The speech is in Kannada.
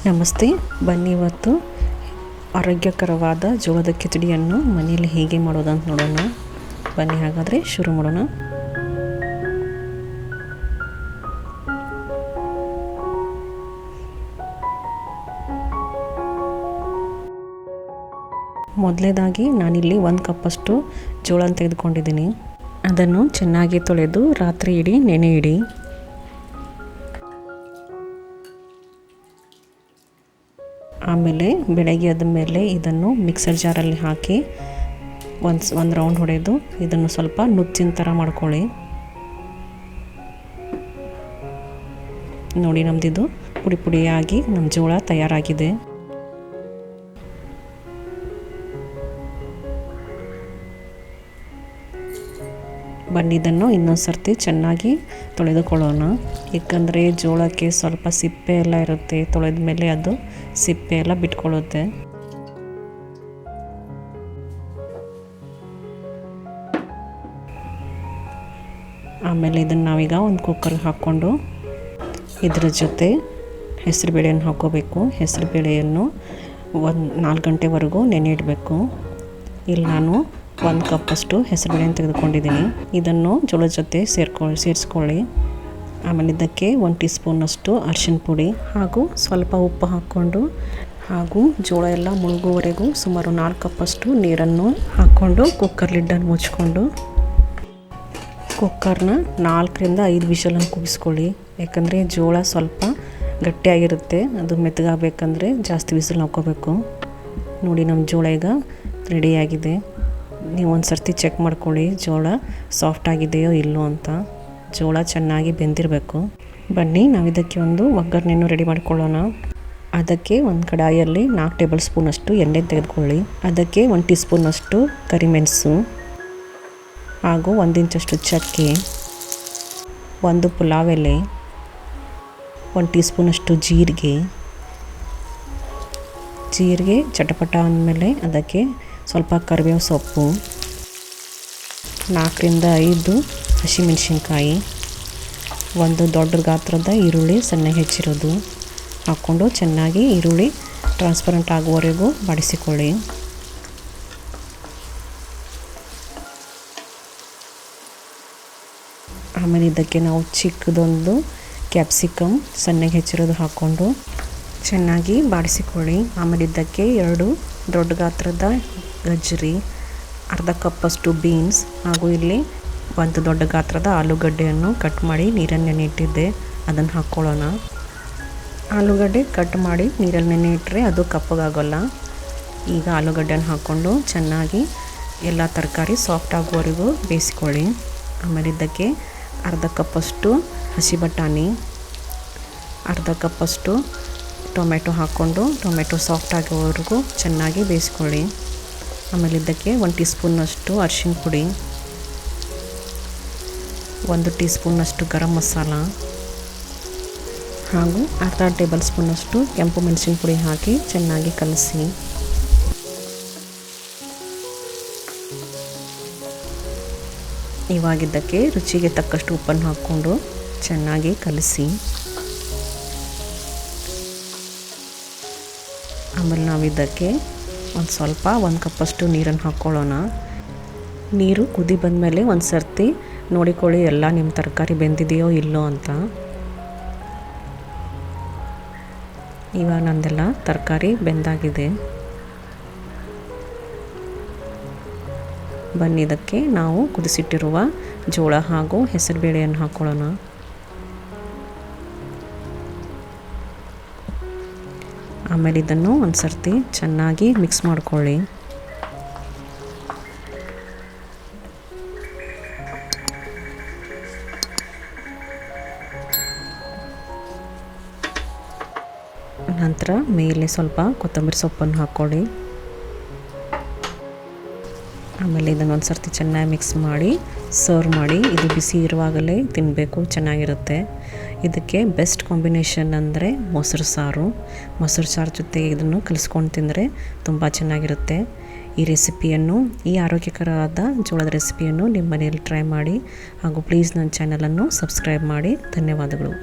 ನಮಸ್ತೆ. ಬನ್ನಿ ಇವತ್ತು ಆರೋಗ್ಯಕರವಾದ ಜೋಳದ ಕಿಚಡಿಯನ್ನು ಮನೆಯಲ್ಲಿ ಹೇಗೆ ಮಾಡೋದಂತ ನೋಡೋಣ. ಬನ್ನಿ ಹಾಗಾದರೆ ಶುರು ಮಾಡೋಣ. ಮೊದಲನೇದಾಗಿ ನಾನಿಲ್ಲಿ 1 ಕಪ್ಪಷ್ಟು ಜೋಳ ತೆಗೆದುಕೊಂಡಿದ್ದೀನಿ. ಅದನ್ನು ಚೆನ್ನಾಗಿ ತೊಳೆದು ರಾತ್ರಿ ಇಡೀ ನೆನೆ ಇಡಿ. ಆಮೇಲೆ ಬೆಳಗ್ಗೆ ಆದ ಮೇಲೆ ಇದನ್ನು ಮಿಕ್ಸರ್ ಜಾರಲ್ಲಿ ಹಾಕಿ ಒಂದು ರೌಂಡ್ ಹೊಡೆದು ಇದನ್ನು ಸ್ವಲ್ಪ ನುಚ್ಚಿನ ಥರ ಮಾಡ್ಕೊಳ್ಳಿ. ನೋಡಿ, ನಮ್ಮದಿದು ಪುಡಿ ಪುಡಿಯಾಗಿ ನಮ್ಮ ಜೋಳ ತಯಾರಾಗಿದೆ. ಬನ್ನಿ ಇದನ್ನು ಇನ್ನೊಂದು ಸರ್ತಿ ಚೆನ್ನಾಗಿ ತೊಳೆದುಕೊಳ್ಳೋಣ. ಏಕೆಂದರೆ ಜೋಳಕ್ಕೆ ಸ್ವಲ್ಪ ಸಿಪ್ಪೆ ಎಲ್ಲ ಇರುತ್ತೆ. ತೊಳೆದ ಮೇಲೆ ಅದು ಸಿಪ್ಪೆ ಎಲ್ಲ ಬಿಟ್ಕೊಳ್ಳುತ್ತೆ. ಆಮೇಲೆ ಇದನ್ನು ನಾವೀಗ ಒಂದು ಕುಕ್ಕರ್ಗೆ ಹಾಕ್ಕೊಂಡು ಇದರ ಜೊತೆ ಹೆಸರುಬೇಳೆಯನ್ನು ಹಾಕ್ಕೋಬೇಕು. ಹೆಸರುಬೇಳೆಯನ್ನು 4 ಗಂಟೆವರೆಗೂ ನೆನೆ ಇಡಬೇಕು. ಇಲ್ಲಿ ನಾನು 1 ಕಪ್ಪಷ್ಟು ಹೆಸರುಬೇಳೆಯನ್ನು ತೆಗೆದುಕೊಂಡಿದ್ದೀನಿ. ಇದನ್ನು ಜೋಳದ ಜೊತೆ ಸೇರಿಸ್ಕೊಳ್ಳಿ. ಆಮೇಲೆ ಇದಕ್ಕೆ 1 ಟೀ ಸ್ಪೂನಷ್ಟು ಅರಿಶಿನ ಪುಡಿ ಹಾಗೂ ಸ್ವಲ್ಪ ಉಪ್ಪು ಹಾಕ್ಕೊಂಡು ಹಾಗೂ ಜೋಳ ಎಲ್ಲ ಮುಳುಗುವವರೆಗೂ ಸುಮಾರು 4 ಕಪ್ಪಷ್ಟು ನೀರನ್ನು ಹಾಕ್ಕೊಂಡು ಕುಕ್ಕರ್ ಲಿಡ್ಡನ್ನು ಮುಚ್ಕೊಂಡು ಕುಕ್ಕರ್ನ 4ರಿಂದ 5 ವಿಷಲನ್ನು ಕೂಗಿಸ್ಕೊಳ್ಳಿ. ಯಾಕಂದರೆ ಜೋಳ ಸ್ವಲ್ಪ ಗಟ್ಟಿಯಾಗಿರುತ್ತೆ. ಅದು ಮೆತ್ತಗಾಗಬೇಕಂದ್ರೆ ಜಾಸ್ತಿ ವಿಸಿಲ್ ಹಾಕ್ಕೋಬೇಕು. ನೋಡಿ, ನಮ್ಮ ಜೋಳ ಈಗ ರೆಡಿಯಾಗಿದೆ. ನೀವು ಒಂದು ಸರ್ತಿ ಚೆಕ್ ಮಾಡ್ಕೊಳ್ಳಿ ಜೋಳ ಸಾಫ್ಟ್ ಆಗಿದೆಯೋ ಇಲ್ಲೋ ಅಂತ. ಜೋಳ ಚೆನ್ನಾಗಿ ಬೆಂದಿರಬೇಕು. ಬನ್ನಿ ನಾವು ಇದಕ್ಕೆ ಒಂದು ಒಗ್ಗರಣೆಯನ್ನು ರೆಡಿ ಮಾಡ್ಕೊಳ್ಳೋಣ. ಅದಕ್ಕೆ ಒಂದು ಕಡಾಯಲ್ಲಿ 4 ಟೇಬಲ್ ಸ್ಪೂನಷ್ಟು ಎಣ್ಣೆ ತೆಗೆದುಕೊಳ್ಳಿ. ಅದಕ್ಕೆ 1 ಟೀ ಸ್ಪೂನಷ್ಟು ಕರಿಮೆಣಸು ಹಾಗೂ 1 ಇಂಚಷ್ಟು ಚಕ್ಕೆ, 1 ಪುಲಾವ್ ಎಲೆ, 1 ಟೀ ಸ್ಪೂನಷ್ಟು ಜೀರಿಗೆ ಚಟಪಟ ಅಂದಮೇಲೆ ಅದಕ್ಕೆ ಸ್ವಲ್ಪ ಕರಿಬೇವು ಸೊಪ್ಪು, 4ರಿಂದ 5 ಹಸಿಮೆಣಸಿನ್ಕಾಯಿ, 1 ದೊಡ್ಡ ಗಾತ್ರದ ಈರುಳ್ಳಿ ಸಣ್ಣಗೆ ಹೆಚ್ಚಿರೋದು ಹಾಕ್ಕೊಂಡು ಚೆನ್ನಾಗಿ ಈರುಳ್ಳಿ ಟ್ರಾನ್ಸ್ಪರೆಂಟ್ ಆಗುವವರೆಗೂ ಬಾಡಿಸಿಕೊಳ್ಳಿ. ಆಮೇಲೆ ಇದಕ್ಕೆ ನಾವು ಚಿಕ್ಕದೊಂದು ಕ್ಯಾಪ್ಸಿಕಮ್ ಸಣ್ಣಗೆ ಹೆಚ್ಚಿರೋದು ಹಾಕ್ಕೊಂಡು ಚೆನ್ನಾಗಿ ಬಾಡಿಸಿಕೊಳ್ಳಿ. ಆಮೇಲೆ ಇದಕ್ಕೆ 2 ದೊಡ್ಡ ಗಾತ್ರದ ಗಜ್ಜರಿ, ಅರ್ಧ ಕಪ್ಪಷ್ಟು ಬೀನ್ಸ್ ಹಾಗೂ ಇಲ್ಲಿ 1 ದೊಡ್ಡ ಗಾತ್ರದ ಆಲೂಗಡ್ಡೆಯನ್ನು ಕಟ್ ಮಾಡಿ ನೀರಲ್ಲಿ ನೆನೆ ಇಟ್ಟಿದ್ದೆ, ಅದನ್ನು ಹಾಕ್ಕೊಳ್ಳೋಣ. ಆಲೂಗಡ್ಡೆ ಕಟ್ ಮಾಡಿ ನೀರಲ್ಲಿ ನೆನೆ ಇಟ್ಟರೆ ಅದು ಕಪ್ಪಗಾಗೋಲ್ಲ. ಈಗ ಆಲೂಗಡ್ಡೆಯನ್ನು ಹಾಕ್ಕೊಂಡು ಚೆನ್ನಾಗಿ ಎಲ್ಲ ತರಕಾರಿ ಸಾಫ್ಟ್ ಆಗುವವರೆಗೂ ಬೇಯಿಸ್ಕೊಳ್ಳಿ. ಆಮೇಲೆ ಇದಕ್ಕೆ ಅರ್ಧ ಕಪ್ಪಷ್ಟು ಹಸಿ ಬಟಾಣಿ, ಅರ್ಧ ಕಪ್ಪಷ್ಟು ಟೊಮೆಟೊ ಹಾಕ್ಕೊಂಡು ಟೊಮೆಟೊ ಸಾಫ್ಟ್ ಆಗೋವರೆಗೂ ಚೆನ್ನಾಗಿ ಬೇಯಿಸ್ಕೊಳ್ಳಿ. ಆಮೇಲೆ ಇದಕ್ಕೆ 1 ಟೀ ಸ್ಪೂನಷ್ಟು ಅರಿಶಿನ ಪುಡಿ, 1 ಟೀ ಸ್ಪೂನಷ್ಟು ಗರಂ ಮಸಾಲ ಹಾಗೂ ಅರ್ಧ ಟೇಬಲ್ ಸ್ಪೂನಷ್ಟು ಕೆಂಪು ಮೆಣಸಿನ ಪುಡಿ ಹಾಕಿ ಚೆನ್ನಾಗಿ ಕಲಸಿ. ಇವಾಗಿದ್ದಕ್ಕೆ ರುಚಿಗೆ ತಕ್ಕಷ್ಟು ಉಪ್ಪನ್ನು ಹಾಕ್ಕೊಂಡು ಚೆನ್ನಾಗಿ ಕಲಸಿ. ಆಮೇಲೆ ನಾವು ಇದಕ್ಕೆ ಸ್ವಲ್ಪ 1 ಕಪ್ಪಷ್ಟು ನೀರನ್ನು ಹಾಕ್ಕೊಳ್ಳೋಣ. ನೀರು ಕುದಿ ಬಂದಮೇಲೆ ಒಂದು ಸರ್ತಿ ನೋಡಿಕೊಳ್ಳಿ ಎಲ್ಲ ನಿಮ್ಮ ತರಕಾರಿ ಬೆಂದಿದೆಯೋ ಇಲ್ಲೋ ಅಂತ. ಇವಾಗ ನಂದೆಲ್ಲ ತರಕಾರಿ ಬೆಂದಾಗಿದೆ. ಬನ್ನಿ ಇದಕ್ಕೆ ನಾವು ಕುದಿಸಿಟ್ಟಿರುವ ಜೋಳ ಹಾಗೂ ಹೆಸರುಬೇಳೆಯನ್ನು ಹಾಕ್ಕೊಳ್ಳೋಣ. ಆಮೇಲೆ ಇದನ್ನು ಒಂದು ಸರ್ತಿ ಚೆನ್ನಾಗಿ ಮಿಕ್ಸ್ ಮಾಡ್ಕೊಳ್ಳಿ. ನಂತರ ಮೇಲೆ ಸ್ವಲ್ಪ ಕೊತ್ತಂಬರಿ ಸೊಪ್ಪನ್ನು ಹಾಕ್ಕೊಳ್ಳಿ. ಆಮೇಲೆ ಇದನ್ನು ಒಂದು ಸರ್ತಿ ಚೆನ್ನಾಗಿ ಮಿಕ್ಸ್ ಮಾಡಿ ಸರ್ವ್ ಮಾಡಿ. ಇದು ಬಿಸಿ ಇರುವಾಗಲೇ ತಿನ್ನಬೇಕು, ಚೆನ್ನಾಗಿರುತ್ತೆ. ಇದಕ್ಕೆ ಬೆಸ್ಟ್ ಕಾಂಬಿನೇಷನ್ ಅಂದರೆ ಮೊಸರು ಸಾರು ಜೊತೆ ಇದನ್ನು ಕಲಿಸ್ಕೊಂಡು ತಿಂದರೆ ತುಂಬ ಚೆನ್ನಾಗಿರುತ್ತೆ. ಈ ಆರೋಗ್ಯಕರವಾದ ಜೋಳದ ರೆಸಿಪಿಯನ್ನು ನಿಮ್ಮ ಮನೆಯಲ್ಲಿ ಟ್ರೈ ಮಾಡಿ ಹಾಗೂ ಪ್ಲೀಸ್ ನನ್ನ ಚಾನಲನ್ನು ಸಬ್ಸ್ಕ್ರೈಬ್ ಮಾಡಿ. ಧನ್ಯವಾದಗಳು.